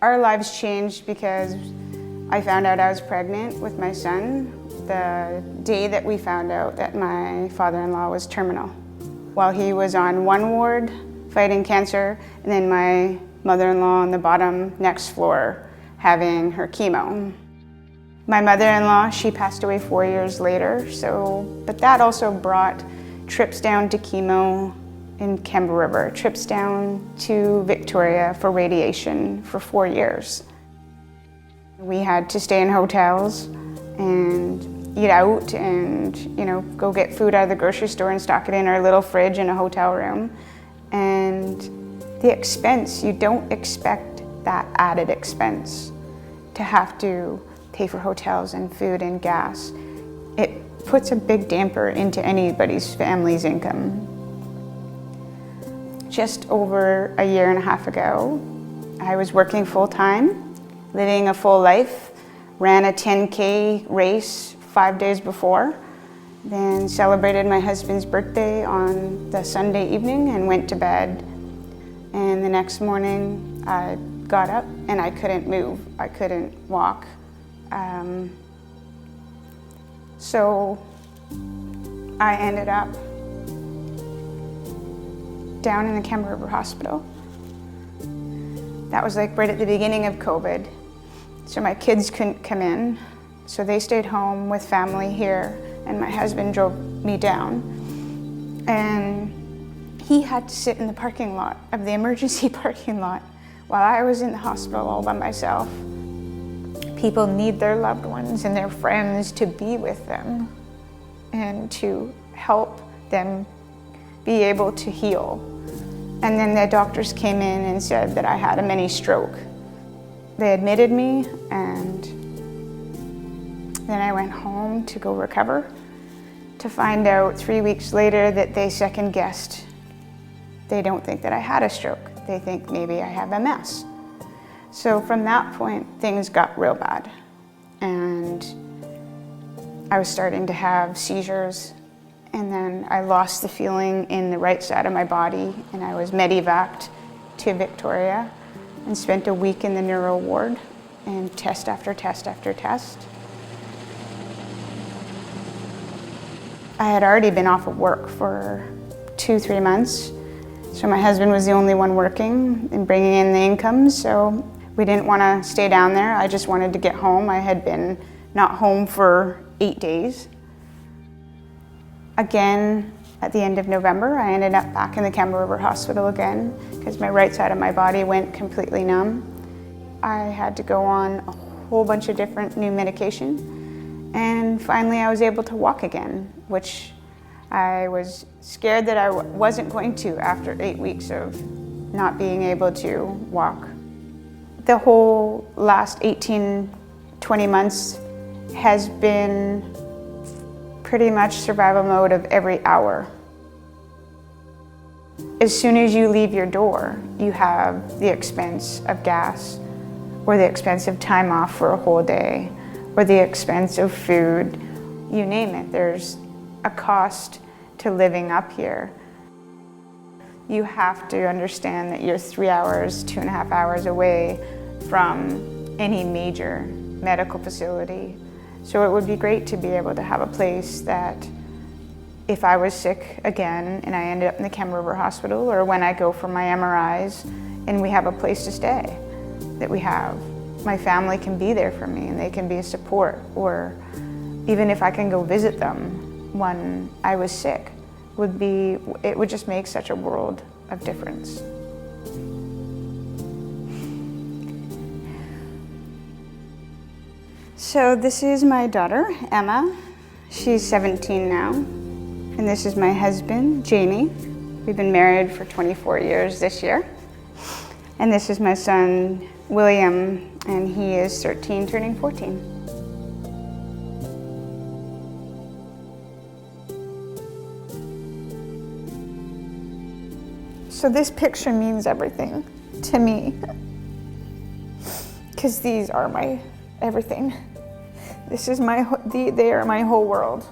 Our lives changed because I found out I was pregnant with my son the day that we found out that my father-in-law was terminal. While he was on one ward fighting cancer, and then my mother-in-law on the bottom next floor having her chemo. My mother-in-law, she passed away 4 years later, but that also brought trips down to chemo in Kemba River, trips down to Victoria for radiation for 4 years. We had to stay in hotels and eat out and, go get food out of the grocery store and stock it in our little fridge in a hotel room. And the expense, you don't expect that added expense to have to pay for hotels and food and gas. It puts a big damper into anybody's family's income. Just over a year and a half ago, I was working full-time, living a full life, ran a 10K race 5 days before, then celebrated my husband's birthday on the Sunday evening and went to bed. And the next morning, I got up and I couldn't move, I couldn't walk. So I ended up down in the Kemba River Hospital. That was like right at the beginning of COVID. So my kids couldn't come in, so they stayed home with family here, and my husband drove me down. And he had to sit in the parking lot of the emergency parking lot while I was in the hospital all by myself. People need their loved ones and their friends to be with them and to help them be able to heal. And then the doctors came in and said that I had a mini stroke. They admitted me, and then I went home to go recover, to find out 3 weeks later that they second-guessed. They don't think that I had a stroke. They think maybe I have MS. So from that point, things got real bad. And I was starting to have seizures, and then I lost the feeling in the right side of my body, and I was medevaced to Victoria and spent a week in the neuro ward and test after test after test. I had already been off of work for 2-3 months, so my husband was the only one working and bringing in the income, so we didn't want to stay down there. I just wanted to get home. I had been not home for 8 days. Again, at the end of November, I ended up back in the Kemba River Hospital again because my right side of my body went completely numb. I had to go on a whole bunch of different new medication, and finally I was able to walk again, which I was scared that I wasn't going to after 8 weeks of not being able to walk. The whole last 18, 20 months has been pretty much survival mode of every hour. As soon as you leave your door, you have the expense of gas, or the expense of time off for a whole day, or the expense of food, you name it. There's a cost to living up here. You have to understand that you're 3 hours, 2.5 hours away from any major medical facility. So it would be great to be able to have a place that if I was sick again and I ended up in the Kemba River Hospital, or when I go for my MRIs and we have a place to stay, that my family can be there for me and they can be a support, or even if I can go visit them when I was sick, it would just make such a world of difference. So this is my daughter, Emma. She's 17 now. And this is my husband, Jamie. We've been married for 24 years this year. And this is my son, William, and he is 13, turning 14. So this picture means everything to me, because these are my everything. They are my whole world.